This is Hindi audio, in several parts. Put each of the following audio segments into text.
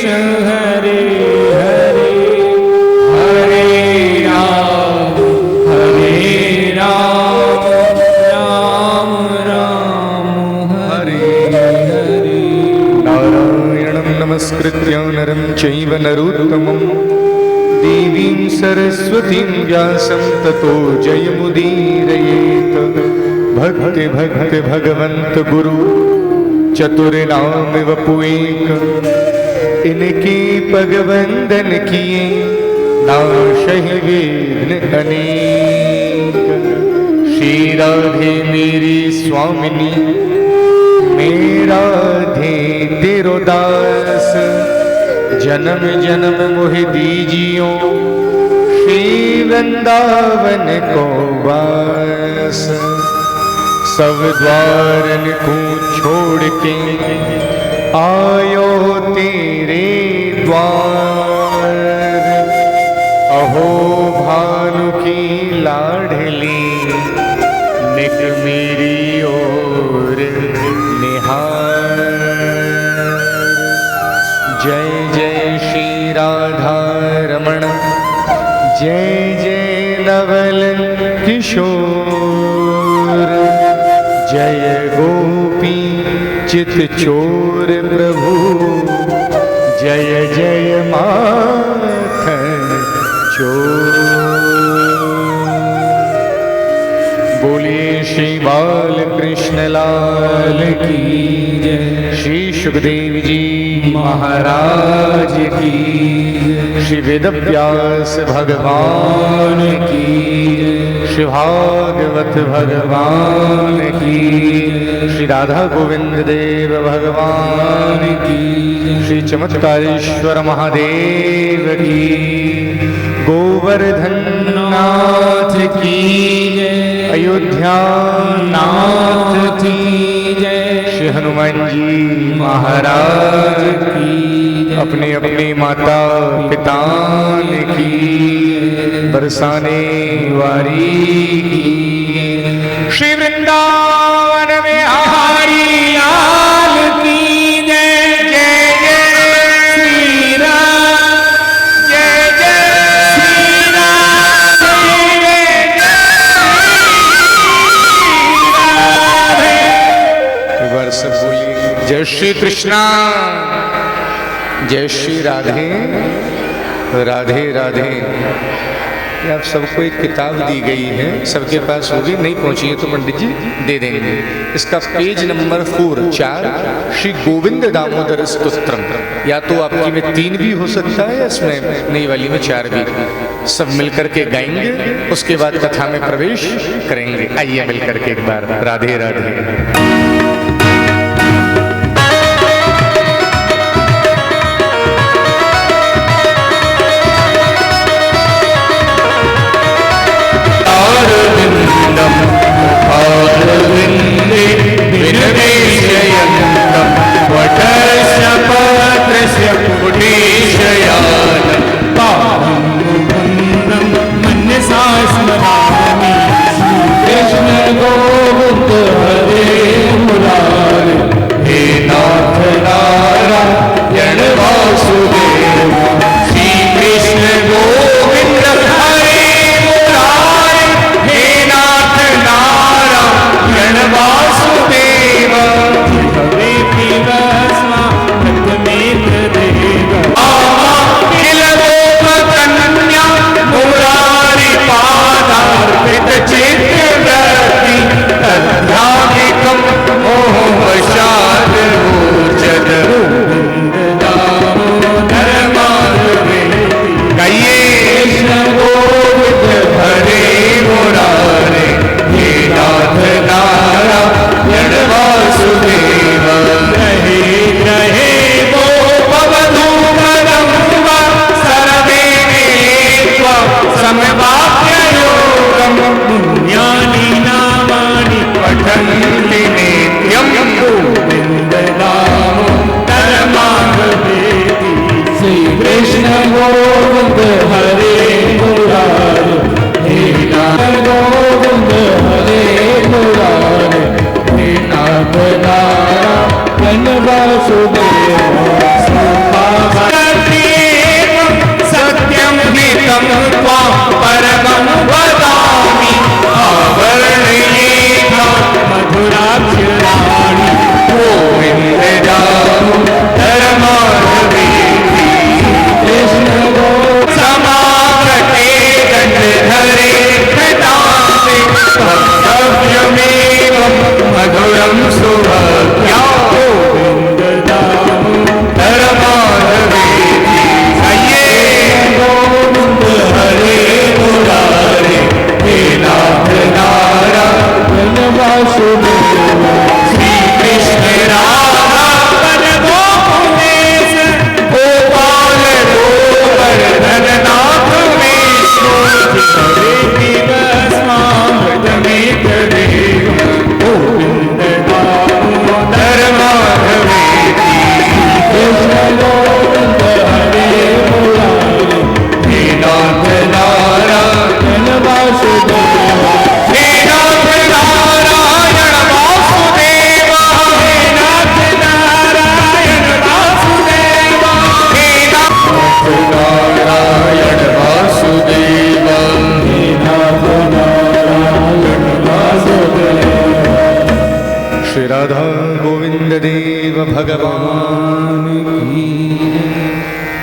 कृष्ण हरे हरे हरे राम राम राम हरे हरे। नारायणं नमस्कृत्य नरं चैव नरोत्तमं देवीं सरस्वतीं व्यासं ततो जयमुदीरयेत्। भक्ति भक्ति भगवंत गुरु चतुर्नाम वपुएक, इनके पग वंदन किए नाशहि विघ्न अनेक। श्री राधे मेरी स्वामिनी, मेरा राधे तेरो दास, जन्म जन्म मोहि दीजियो श्री वृंदावन को वास। सब द्वारन को छोड़ के आयो तेरे द्वार। अहो भानु की लाडली, निक मेरी ओर निहार। जय जय श्री राधा रमण, जय जय नवल किशोर। जय गोपी चित चोर प्रभु, जय जय माखन चोर। बोलिए श्री बाल कृष्ण लाल की जय। श्री सुखदेव जी महाराज की, श्री वेदव्यास भगवान की, श्री भागवत भगवान की, श्री राधा गोविंद देव भगवान की, श्री चमत्कारेश्वर महादेव की, गोवर्धन नाथ की जय, अयोध्या नाथ की जय, श्री हनुमान जी महाराज की, अपने अपने माता पिता की बरसाने वारी की। श्री वृंदावन में हरि लाल की जय। जय जय श्री राम, जय जय श्री राम, जय जय राधे। एक बार सब बोलिए जय श्री कृष्णा, जय श्री राधे राधे राधे। आप सबको एक किताब दी गई है, सबके पास होगी, नहीं पहुंची है तो पंडित जी दे देंगे। इसका पेज नंबर 4 श्री गोविंद दामोदर स्तोत्रम। या तो आपकी में 3 भी हो सकता है, इसमें नई वाली में 4 भी। सब मिलकर के गाएंगे, उसके बाद कथा में प्रवेश करेंगे। आइए मिलकर के एक बार राधे राधे। अरविन्दे विनिवेशयन्तं वटस्य कुटीशयानं पावनं मुकुन्दं मनसा स्मरामि। कृष्ण गोविन्द हरे मुरारे, हे नाथ नारायण वासुदेव। श्री कृष्ण गोविंद हरे मुरारे, हे नाथ नारायण वासुदेव। हरे पीव स्वा प्रथमेन्द्र देव, किल गोपकन्या मुरारी पादार्पित चित्तवती। तद्ध्यानिकं मोहवशात् ऊर्जत दामोदर माधवेति। गाइए कृष्ण गोविंद हरे मुरारे, हे नाथ नारायण वासुदेव। रहे रहे वो पवनूतरं वा सर्वे त्वा समवाप्ययोगम्। पुण्यानि नामानि पठन्ति नित्यं गोविन्द दामोदर माधवेति। श्री कृष्ण गोविंद हरे मुरारे, हे नाथ गोविंद हरे मुरारे, हे नाथ नारायण वासुदेव। देव भगवान की।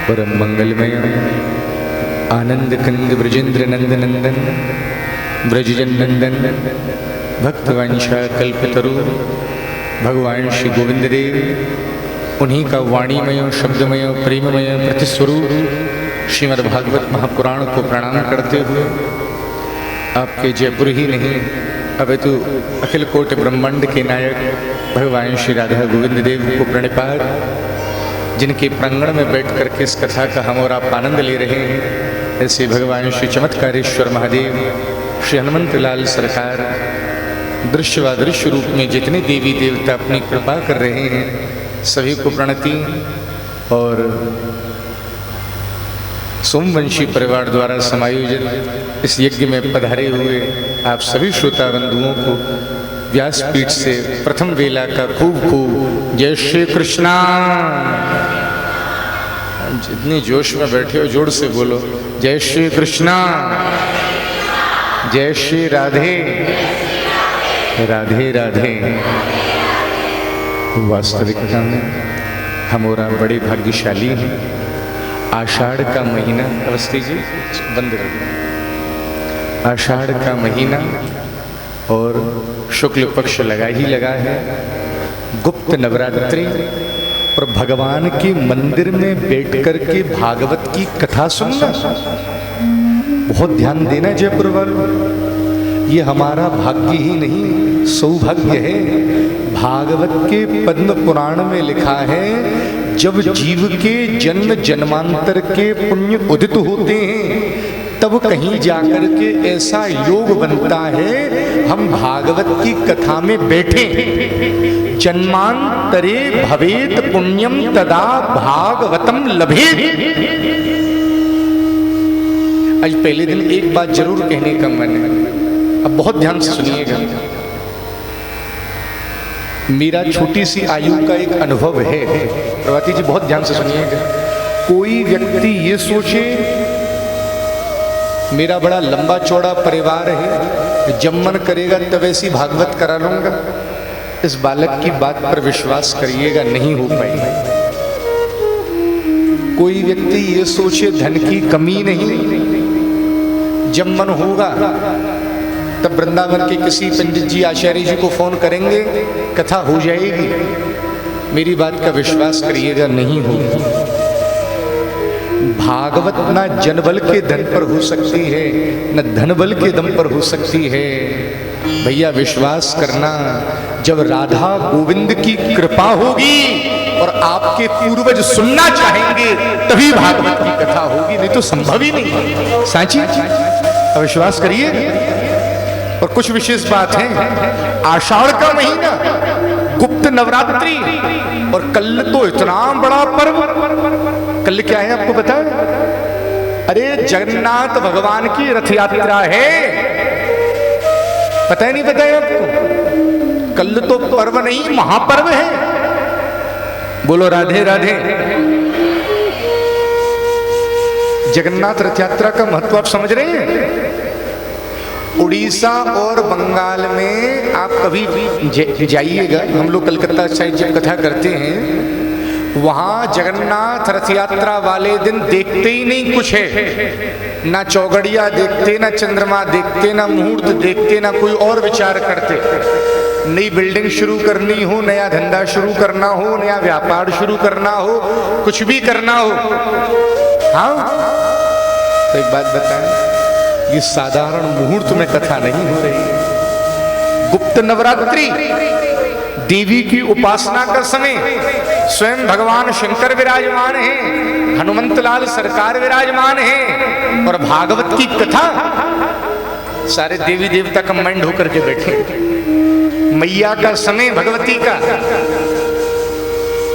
परम मंगलमय आनंद कंद ब्रजेंद्र नंद नंदन ब्रजजन नंदन भक्तवंशा कल्पतरु भगवान श्री गोविंद देव, उन्हीं का वाणीमय शब्दमय प्रेममय प्रतिस्वरूप श्रीमद् भागवत महापुराण को प्रणाम करते हुए आपके जयपुर ही नहीं अपितु अखिल कोटि ब्रह्मांड के नायक भगवान श्री राधा गोविंद देव को प्रणिपात, जिनके प्रांगण में बैठ कर के इस कथा का हम और आप आनंद ले रहे हैं। ऐसे भगवान श्री चमत्कारेश्वर महादेव श्री हनुमंत लाल सरकार दृश्यवादृश्य रूप में जितने देवी देवता अपनी कृपा कर रहे हैं सभी को प्रणति। और सोमवंशी परिवार द्वारा समायोजित इस यज्ञ में पधारे हुए आप सभी श्रोता बंधुओं को व्यासपीठ से प्रथम वेला का खूब खूब जय श्री कृष्णा। जितनी जोश में बैठे हो जोर से बोलो जय श्री कृष्णा, जय श्री राधे राधे राधे। वास्तविकता में हम और आप बड़े भाग्यशाली हैं। आषाढ़ का महीना, अवस्थी जी बंद कर दो। आषाढ़ का महीना और शुक्ल पक्ष लगा ही लगा है, गुप्त नवरात्रि, और भगवान के मंदिर में बैठ कर के भागवत की कथा सुनना। बहुत ध्यान देना जयपुर वालों, ये हमारा भाग्य ही नहीं सौभाग्य है। भागवत के पद्म पुराण में लिखा है जब जीव के जन्म जन्मांतर के पुण्य उदित होते हैं तब कहीं जाकर के ऐसा योग बनता है हम भागवत की कथा में बैठे। जन्मांतरे भवेत पुण्यम तदा भागवतम लभेत। आज पहले दिन एक बात जरूर कहने का मन है, अब बहुत ध्यान से सुनिएगा। मेरा छोटी सी आयु का एक अनुभव है, प्रभाती जी बहुत ध्यान से सुनिएगा। कोई व्यक्ति ये सोचे मेरा बड़ा लंबा चौड़ा परिवार है, जब मन करेगा तब ऐसी भागवत करा लूंगा, इस बालक की बात पर विश्वास करिएगा नहीं हो पाएगा। कोई व्यक्ति ये सोचे धन की कमी नहीं, जब मन होगा तब वृंदावन के किसी पंडित जी आचार्य जी को फोन करेंगे, कथा हो जाएगी। मेरी बात का विश्वास करिएगा नहीं होगा। भागवत ना जनबल के धन पर हो सकती है न धनबल के दम पर हो सकती है। भैया विश्वास करना, जब राधा गोविंद की कृपा होगी और आपके पूर्वज सुनना चाहेंगे तभी भागवत की कथा होगी, नहीं तो संभव ही नहीं। सांची विश्वास करिए। और कुछ विशेष बात है, आषाढ़ का महीना, गुप्त नवरात्रि, और कल तो इतना बड़ा पर्व। कल क्या है आपको पता है? अरे जगन्नाथ भगवान की रथ यात्रा है। पता ही नहीं पता है आपको? कल तो पर्व नहीं महापर्व है। बोलो राधे राधे। जगन्नाथ रथ यात्रा का महत्व आप समझ रहे हैं? उड़ीसा और बंगाल में आप कभी भी जाइएगा, हम लोग कलकत्ता साइड जब कथा करते हैं वहां जगन्नाथ रथ यात्रा वाले दिन देखते ही नहीं कुछ है, ना चौगड़िया देखते, ना चंद्रमा देखते, ना मुहूर्त देखते, ना कोई और विचार करते। नई बिल्डिंग शुरू करनी हो, नया धंधा शुरू करना हो, नया व्यापार शुरू करना हो, कुछ भी करना हो, हाँ तो एक बात बताएं, ये साधारण मुहूर्त में कथा नहीं हो रही। गुप्त नवरात्रि, देवी की उपासना का समय, स्वयं भगवान शंकर विराजमान हैं, हनुमंत लाल सरकार विराजमान हैं, और भागवत की कथा सारे देवी देवता कंबाइंड होकर के बैठे। मैया का समय, भगवती का,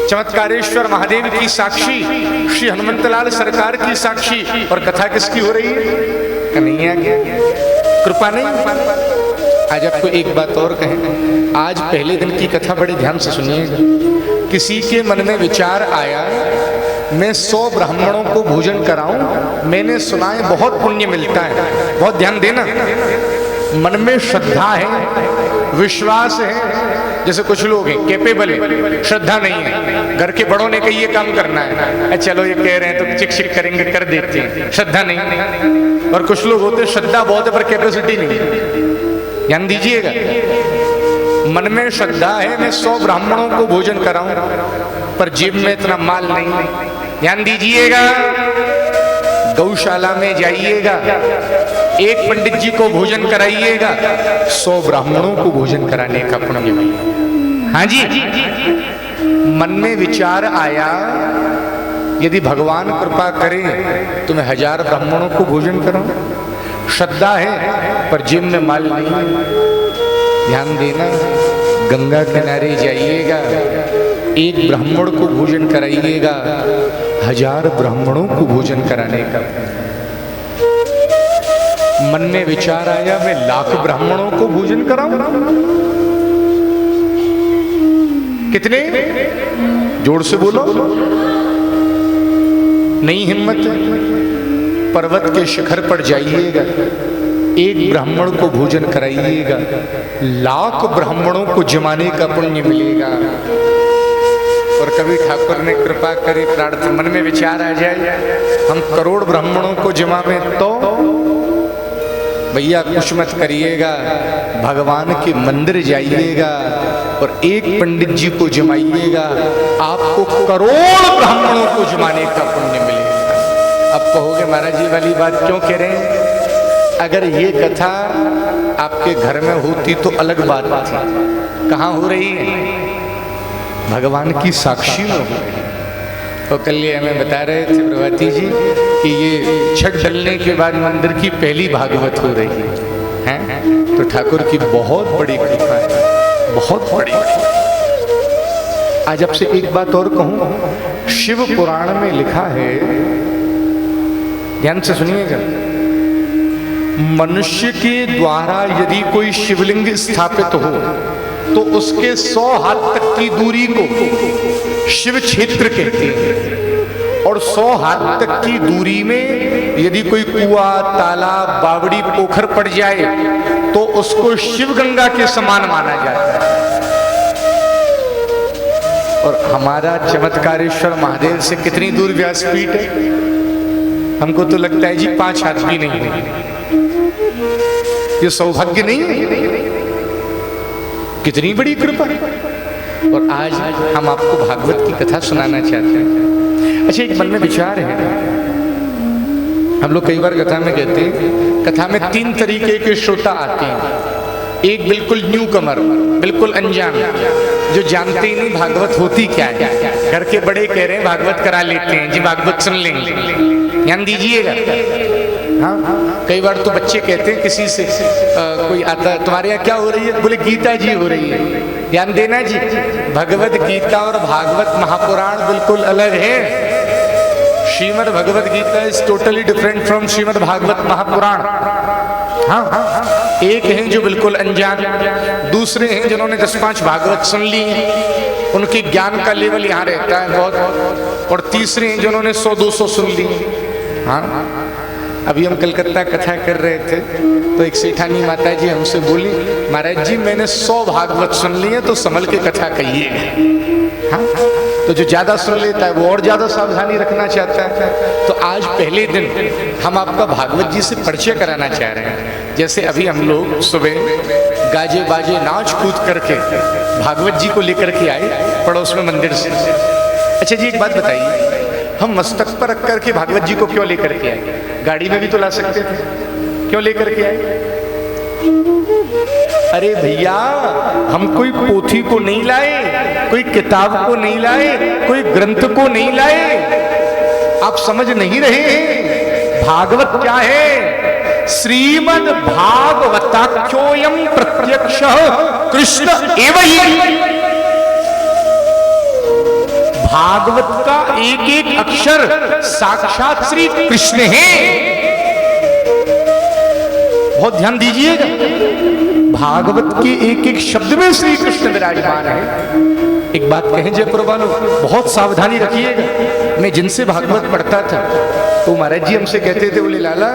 चमत्कारेश्वर महादेव की साक्षी, श्री हनुमंत लाल सरकार की साक्षी, और कथा किसकी हो रही है? कन्हैया की कृपा नहीं। आज आपको एक बात और कहें, आज पहले दिन की कथा बड़े ध्यान से सुनिएगा। किसी के मन में विचार आया मैं 100 ब्राह्मणों को भोजन कराऊं, मैंने सुना है बहुत पुण्य मिलता है। बहुत ध्यान देना, मन में श्रद्धा है, विश्वास है, जैसे कुछ लोग हैं कैपेबल है, श्रद्धा नहीं है, घर के बड़ों ने कही ये काम करना है, चलो ये कह रहे हैं तो चिक चिक करेंगे, कर देते हैं, श्रद्धा नहीं। और कुछ लोग होते श्रद्धा बहुत है पर कैपेसिटी नहीं है। ध्यान दीजिएगा, मन में श्रद्धा है मैं 100 ब्राह्मणों को भोजन कराऊं पर जेब में इतना माल नहीं। ध्यान दीजिएगा, गौशाला में जाइएगा, एक पंडित जी को भोजन कराइएगा, 100 ब्राह्मणों को भोजन कराने का पुण्य मिलेगा। हाँ जी, मन में विचार आया यदि भगवान कृपा करे तो मैं 1000 ब्राह्मणों को भोजन कराऊं। श्रद्धा है पर जेब में माल नहीं। ध्यान देना, गंगा किनारे जाइएगा, एक ब्राह्मण को भोजन कराइएगा, 1000 ब्राह्मणों को भोजन कराने का। मन में विचार आया मैं 1,00,000 ब्राह्मणों को भोजन कराऊं। कितने? जोर से बोलो। नहीं हिम्मत? पर्वत के शिखर पर जाइएगा, एक ब्राह्मण को भोजन कराइएगा, 1,00,000 ब्राह्मणों को जमाने का पुण्य मिलेगा। और कभी ठाकुर ने कृपा करे, प्रार्थना मन में विचार आ जाए हम करोड़ ब्राह्मणों को जमावे तो भैया कुछ मत करिएगा, भगवान के मंदिर जाइएगा और एक पंडित जी को जमाइएगा, आपको करोड़ ब्राह्मणों को जमाने का पुण्य मिलेगा। अब कहोगे महाराज जी वाली बात क्यों कह रहे हैं? अगर ये कथा आपके घर में होती तो अलग बात थी। कहाँ हो रही है? भगवान की साक्षी में हो रही है। तो कल ये हमें बता रहे थे प्रभाती जी कि ये छठ डलने के बाद मंदिर की पहली भागवत हो रही है। तो ठाकुर की बहुत बड़ी कृपा है, बहुत बड़ी। आज आपसे एक बात और कहूं, शिव पुराण में लिखा है, ध्यान से सुनिएगा, मनुष्य के द्वारा यदि कोई शिवलिंग स्थापित हो तो उसके 100 हाथ तक की दूरी को शिव क्षेत्र कहते हैं। और 100 हाथ तक की दूरी में यदि कोई कुआं, तालाब, बावड़ी, पोखर पड़ जाए तो उसको शिव गंगा के समान माना जाता है। और हमारा चमत्कारेश्वर महादेव से कितनी दूर व्यासपीठ है? हमको तो लगता है जी 5 हाथ भी नहीं है। ये सौभाग्य नहीं है? कितनी बड़ी कृपा। और आज हम आपको भागवत की कथा सुनाना चाहते हैं। अच्छा, एक मन में विचार है, हम लोग कई बार कथा में कहते हैं, कथा में 3 तरीके के श्रोता आते हैं। एक बिल्कुल न्यू कमर, बिल्कुल अनजान, जो जानते ही नहीं भागवत होती क्या है। घर के बड़े कह रहे हैं भागवत करा लेते हैं जी, भागवत सुन लेंगे, ध्यान दीजिएगा। हाँ, कई बार तो बच्चे कहते हैं किसी से कोई आता है, तुम्हारे यहाँ क्या हो रही है? बोले गीता जी हो रही है। ध्यान देना जी, भगवत गीता और भागवत महापुराण बिल्कुल अलग है। Shrimad Bhagavad Gita is totally different from Shrimad Bhagavat Mahapurana. हाँ, एक हैं जो बिल्कुल अनजान, दूसरे हैं जिन्होंने 10-5 भागवत सुन ली हैं, उनके ज्ञान का लेवल यहाँ रहता है बहुत, और तीसरे हैं जिन्होंने 100-200 सुन ली। हाँ, अभी हम कलकत्ता कथा कर रहे थे तो एक सेठानी माता जी हमसे बोली, महाराज जी मैंने 100 भागवत सुन लिए तो संभल के कथा कहिए। हाँ, तो जो ज्यादा सुन लेता है वो और ज्यादा सावधानी रखना चाहता है। तो आज पहले दिन हम आपका भागवत जी से परिचय कराना चाह रहे हैं। जैसे अभी हम लोग सुबह गाजे बाजे नाच कूद करके भागवत जी को लेकर के आए पड़ोस में मंदिर से। अच्छा जी, एक बात बताइए, हम मस्तक पर रख करके भागवत जी को क्यों लेकर के आए? गाड़ी में भी तो ला सकते थे, क्यों लेकर के आए? अरे भैया, हम कोई पोथी को नहीं लाए, कोई किताब को नहीं लाए, कोई ग्रंथ को नहीं लाए। आप समझ नहीं रहे हैं भागवत क्या है? श्रीमद् भागवताख्योयम प्रत्यक्ष कृष्ण एव ही। भागवत का एक एक अक्षर साक्षात श्री कृष्ण है। बहुत ध्यान दीजिएगा, भागवत के एक एक शब्द में श्री कृष्ण विराजमान है। एक बात कहें जयपुर वालों, बहुत सावधानी रखिएगा। मैं जिनसे भागवत पढ़ता था तो महाराज जी हमसे कहते थे, बोले लाला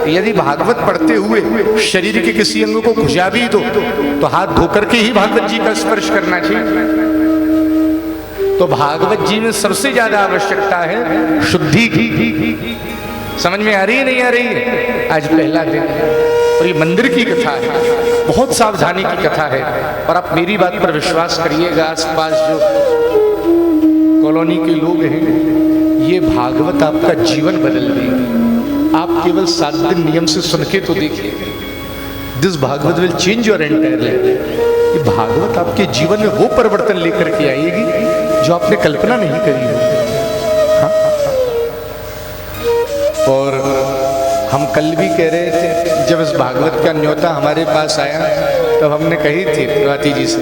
यदि भागवत पढ़ते हुए शरीर के किसी अंग को खुजा भी दो तो हाथ धोकर के ही भागवत जी का स्पर्श करना चाहिए। तो भागवत जी में सबसे ज्यादा आवश्यकता है शुद्धि की। समझ में आ रही है नहीं आ रही है? आज पहला दिन और ये मंदिर की कथा है, बहुत सावधानी की कथा है। और आप मेरी बात पर विश्वास करिएगा, आसपास जो कॉलोनी के लोग हैं, ये भागवत आपका जीवन बदल देगी। आप केवल 7 दिन नियम से सुन के तो देखिए, this Bhagwat will change your entire life. ये भागवत आपके जीवन में वो परिवर्तन लेकर के आएगी जो आपने कल्पना नहीं करी हो। और हम कल भी कह रहे थे, जब इस भागवत का न्योता हमारे पास आया तब हमने कही थी स्वाति जी से,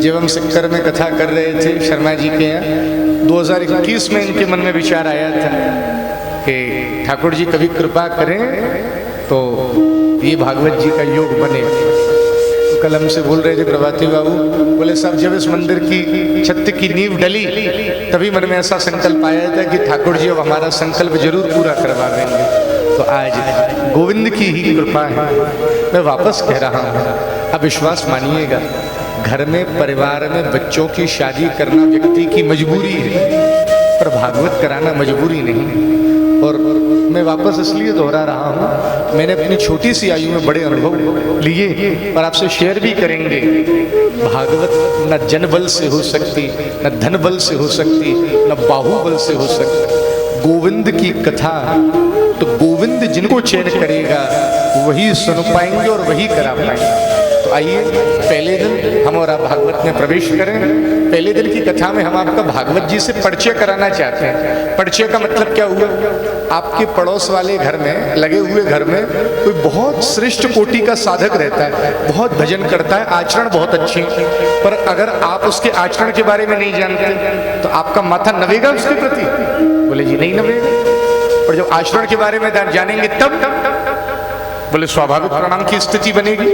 जब हम सिक्कर में कथा कर रहे थे शर्मा जी के यहाँ 2021 में इनके मन में विचार आया था कि ठाकुर जी कभी कृपा करें तो ये भागवत जी का योग बने। तो कल हमसे बोल रहे थे प्रभाती बाबू, बोले साहब जब इस मंदिर की छत की नींव डली तभी मन में ऐसा संकल्प आया था कि ठाकुर जी अब हमारा संकल्प जरूर पूरा करवा देंगे। तो आज गोविंद की ही कृपा है। मैं वापस कह रहा हूँ, अब विश्वास मानिएगा, घर में परिवार में बच्चों की शादी करना व्यक्ति की मजबूरी है, पर भागवत कराना मजबूरी नहीं। और मैं वापस इसलिए दोहरा रहा हूँ, मैंने अपनी छोटी सी आयु में बड़े अनुभव लिए और आपसे शेयर भी करेंगे। भागवत न जन बल से हो सकती, न धन बल से हो सकती, न बाहुबल से हो सकती। गोविंद की कथा तो गोविंद जिनको चयन करेगा वही सुन पाएंगे और वही करा पाएंगे। तो आइए पहले दिन हम और आप भागवत में प्रवेश करें। पहले दिन की कथा में हम आपका भागवत जी से परिचय कराना चाहते हैं। परिचय का मतलब क्या हुआ? आपके पड़ोस वाले घर में, लगे हुए घर में कोई बहुत श्रेष्ठ कोटि का साधक रहता है, बहुत भजन करता है, आचरण बहुत अच्छे, पर अगर आप उसके आचरण के बारे में नहीं जानते तो आपका माथा नवेगा उसके प्रति? बोले जी नहीं नवेगा। और जब आचरण के बारे में जानेंगे तब बोले स्वाभाविक प्रणाम की स्थिति बनेगी।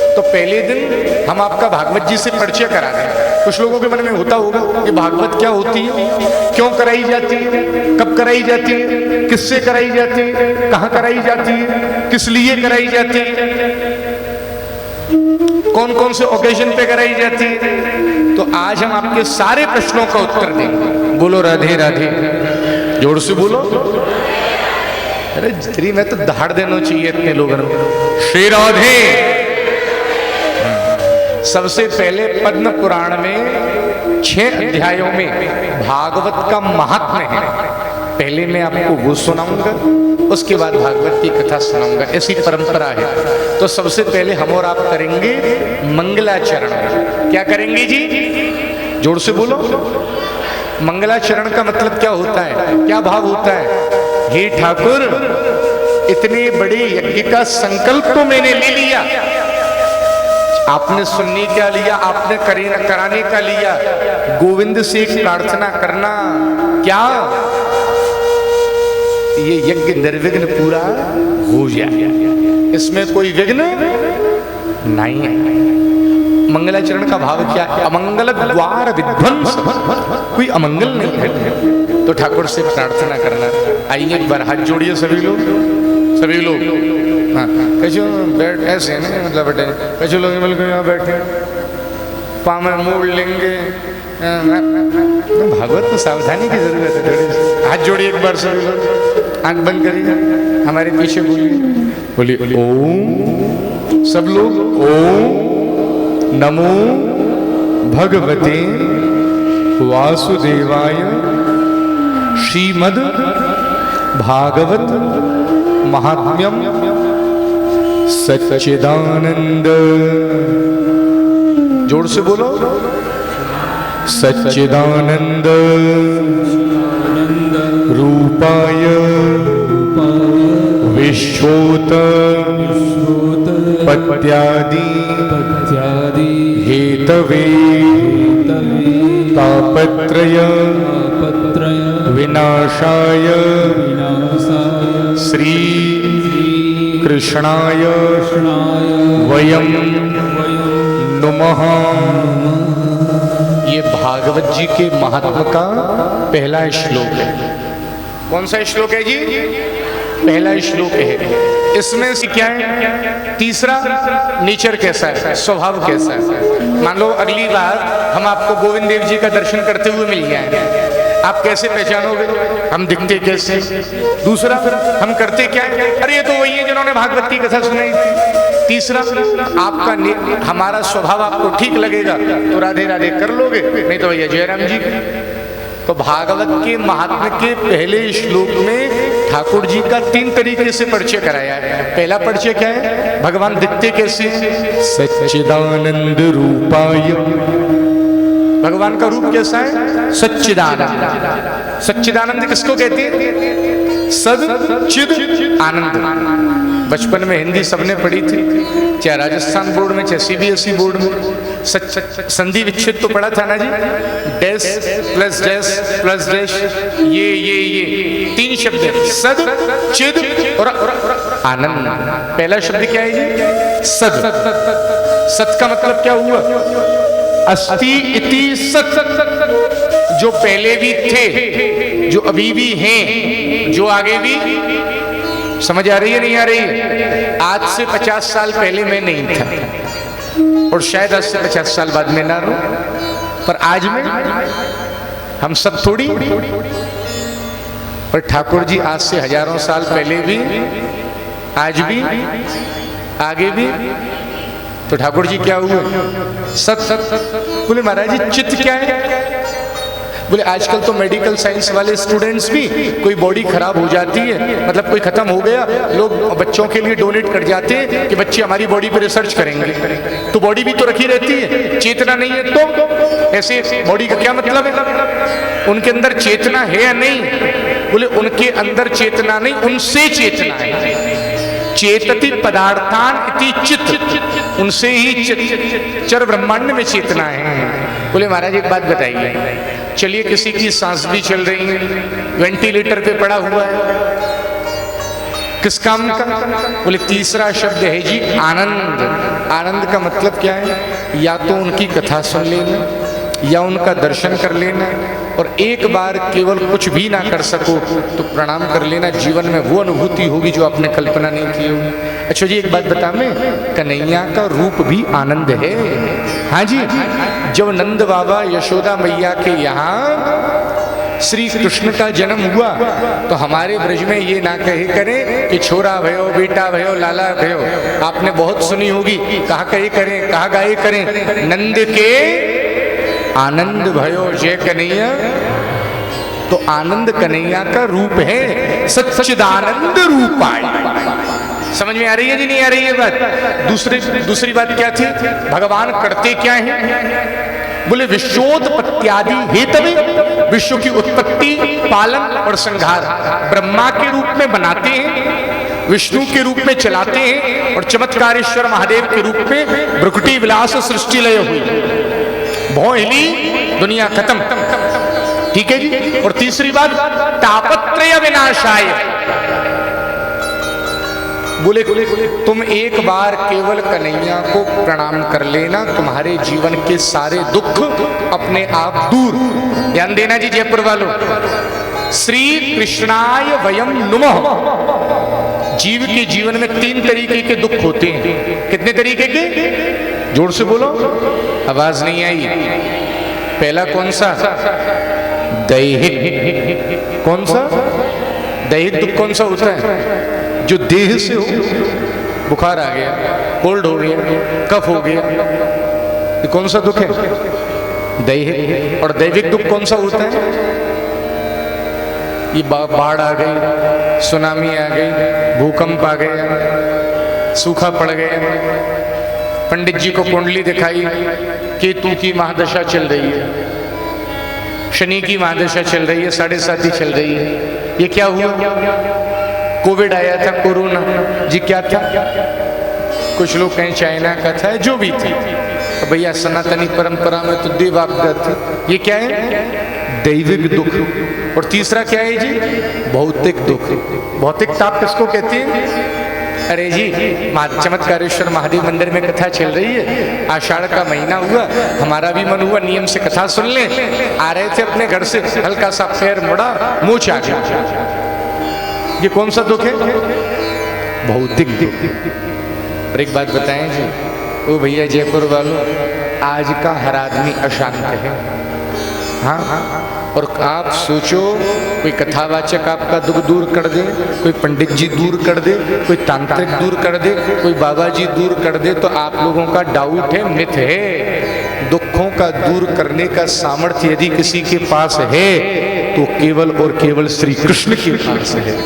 तो पहले दिन हम आपका भागवत जी से परिचय करा दें। कुछ लोगों के मन में होता होगा कि भागवत क्या होती है, क्यों कराई जाती है, कब कराई जाती है, किससे कराई जाती है, कहाँ कराई जाती है, किस लिए कराई जाती है, कौन कौन से ओकेजन पे कराई जाती है। तो आज हम आपके सारे प्रश्नों का उत्तर देंगे। बोलो राधे राधे, जोर से बोलो। अरे जरी मैं तो दहाड़ देना चाहिए इतने लोगों को। श्री राधे। सबसे पहले पद्म पुराण में 6 अध्यायों में भागवत का महात्म्य है। पहले मैं आपको वो सुनाऊंगा, उसके बाद भागवत की कथा सुनाऊंगा, ऐसी परंपरा है। तो सबसे पहले हम और आप करेंगे मंगलाचरण। क्या करेंगे जी? जोर से बोलो। मंगलाचरण का मतलब क्या होता है, क्या भाव होता है? हे ठाकुर, इतने बड़े यज्ञ का संकल्प तो मैंने ले लिया, आपने सुनने का लिया, आपने कराने का लिया, गोविंद से एक प्रार्थना करना, क्या ये यज्ञ निर्विघ्न पूरा हो जाए, इसमें कोई विघ्न नहीं है। मंगलाचरण का भाव क्या है? अमंगल द्वार विध्वंस, कोई अमंगल नहीं है। तो ठाकुर से प्रार्थना करना। आइए एक बार हाथ जोड़िए सभी लोग, सभी लोग। हाँ, कैसे बैठ, ऐसे नहीं मतलब बैठे, कैसे लोग मिलकर यहाँ बैठे, पाँव में मोड़ लेंगे। भागवत में सावधानी की जरूरत है थोड़ी सी। हाथ जोड़िए एक बार सभी लोग, आंख बंद करिए, हमारे पीछे बोलिए, बोलिए ओम। सब लोग ओम नमो भगवते वासुदेवाय श्रीमद् भागवत महात्म्यम सच्चिदानंद। जोर से बोलो, सच्चिदानंद रूपाय विश्वोत पत्यादि हेतवे तापत्रय विनाशाय श्री कृष्णाय वयं नुमः। ये भागवत जी के महात्म का पहला श्लोक है। कौन सा श्लोक है जी? पहला श्लोक है। इसमें से क्या है? तीसरा, नेचर कैसा है, स्वभाव कैसा है। मान लो अगली बार हम आपको गोविंद देव जी का दर्शन करते हुए मिल जाएंगे, आप कैसे पहचानोगे? हम दिखते कैसे? दूसरा, हम करते क्या है? अरे ये तो वही है जिन्होंने भागवत की कथा सुनाई थी। तीसरा, आपका हमारा स्वभाव आपको ठीक लगेगा तो राधे राधे कर लोगे, नहीं तो भैया जयराम जी। तो भागवत के महात्म्य के पहले श्लोक में ठाकुर जी का 3 तरीके से परिचय कराया है। पहला परिचय क्या है? भगवान दिखते कैसे? सच्चिदानंद रूपाय। भगवान का रूप कैसा है? सच्चिदानंद। सच्चिदानंद किसको कहते हैं? सद चिद आनंद। बचपन में हिंदी सबने पढ़ी थी, चाहे राजस्थान बोर्ड में चाहे सीबीएसई बोर्ड में। संधि विच्छेद तो पढ़ा था ना जी? Dash plus dash plus dash, ये 3 शब्द है, सद चिद और आनंद। पहला शब्द क्या है जी? सद। सत का मतलब क्या हुआ? अस्ति इति सत। जो पहले भी थे, जो अभी भी हैं, जो आगे भी। समझ आ रही है नहीं आ रही है? आज से 50 साल पहले मैं नहीं था और शायद आज से 50 साल बाद में ना रहूं, पर आज में हम सब थोड़ी। पर ठाकुर जी आज से हजारों साल पहले भी, आज भी, आगे भी। तो ठाकुर जी क्या हुए? सत। बोले महाराज जी चित्त क्या है? बोले आजकल तो मेडिकल साइंस वाले स्टूडेंट्स भी, कोई बॉडी खराब हो जाती है, मतलब कोई खत्म हो गया, लोग बच्चों के लिए डोनेट कर जाते हैं कि बच्चे हमारी बॉडी पे रिसर्च करेंगे। तो बॉडी भी तो रखी रहती है, चेतना नहीं है तो ऐसे बॉडी का क्या मतलब है? उनके अंदर चेतना है या नहीं? बोले उनके अंदर चेतना नहीं, उनसे चेतना है। चेतति पदार्थान इति चित्त, उनसे ही चर ब्रह्मांड में चेतना है। बोले महाराज एक बात बताइए, चलिए किसी की सांस भी चल रही है, वेंटिलेटर पे पड़ा हुआ है, किस काम का? बोले तीसरा शब्द है जी आनंद। आनंद का मतलब क्या है? या तो उनकी कथा सुन लेना या उनका दर्शन कर लेना, और एक बार केवल कुछ भी ना कर सको तो प्रणाम कर लेना। जीवन में वो अनुभूति होगी जो आपने कल्पना नहीं की होगी। अच्छा जी एक बात बता, मैं कन्हैया का रूप भी आनंद है। हाँ जी, जब नंद बाबा यशोदा मैया के यहाँ श्री कृष्ण का जन्म हुआ तो हमारे ब्रज में ये ना कहे करें कि छोरा भयो, बेटा भयो, लाला भयो। आपने बहुत सुनी होगी, कहा कहे करें, कहा गाये करें, नंद के आनंद भयो जय कन्हैया। तो आनंद कन्हैया का रूप है, सच्चिदानंद रूपाय। समझ में आ रही है जी नहीं आ रही है बात? दूसरी बात क्या थी? भगवान करते क्या हैं? बोले विश्वोत्पत्त्यादि हेतवे, विश्व की उत्पत्ति, पालन और संहार ब्रह्मा के रूप में बनाते हैं, विष्णु के रूप में चलाते हैं, और चमत्कारेश्वर महादेव के रूप में भ्रुकुटी विलास सृष्टि लय हुई, भौं हिली, दुनिया खत्म। ठीक है जी। और तीसरी बात, तापत्रय विनाशाय। बोले तुम एक बार केवल कन्हैया को प्रणाम कर लेना, तुम्हारे जीवन के सारे दुख अपने आप दूर। ध्यान देना जी जयपुर वालों, श्री कृष्णाय वयम नुमः। जीव के जीवन में 3 तरीके के दुख होते हैं। कितने तरीके के? जोर से बोलो, आवाज नहीं आई। पहला कौन सा? दैहिक। कौन सा? दैहिक दुख कौन सा होता है? जो देह से हो, बुखार आ गया, कोल्ड हो गया, कफ हो गया, ये कौन सा दुख है? दैहिक। और दैविक दुख कौन सा होता है? ये बाढ़ आ गई, सुनामी आ गई, भूकंप आ गया, सूखा पड़ गया, पंडित जी को कुंडली दिखाई, केतु की महादशा चल रही है, शनि की महादशा चल रही है, 7.5 चल रही है। ये क्या हुआ? कोविड आया था, कोरोना जी क्या था? कुछ लोग कहीं चाइना का था, जो भी थी। तो भैया सनातनी परंपरा में तो देव आपदा थी। ये क्या है? दैविक दुख। और तीसरा क्या है जी? भौतिक दुख। भौतिक ताप किसको कहते हैं? अरे जी, चमत्कारेश्वर महादेव मंदिर में कथा चल रही है, आषाढ़ का महीना हुआ, हमारा भी मन हुआ नियम से कथा सुन ले। आ रहे थे अपने घर से, हल्का सा पैर मुड़ा, मूंछ आ गया। ये कौन सा दुख है? भौतिक दुख। और एक बात बताएं जी, ओ भैया जयपुर वालों, आज का हर आदमी अशांत है। हाँ, और आप सोचो, कोई कथावाचक आपका दुख दूर कर दे, कोई पंडित जी दूर कर दे, कोई तांत्रिक दूर कर दे, कोई बाबा जी दूर कर दे, तो आप लोगों का डाउट है, मिथ है। दुखों का दूर करने का सामर्थ्य यदि किसी के पास है तो केवल और केवल श्री कृष्ण के पास है।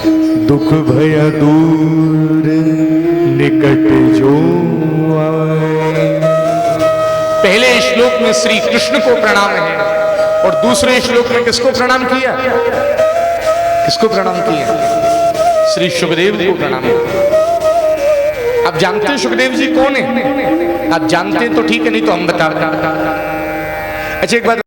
दुख भय दूर निकट जो आए। पहले श्लोक में श्री कृष्ण को प्रणाम है और दूसरे श्लोक में किसको प्रणाम किया? किसको प्रणाम किया? श्री सुखदेव को प्रणाम किया। आप जानते हैं सुखदेव जी कौन है? आप जानते हैं तो ठीक है, नहीं तो हम बताते हैं। अच्छा एक बात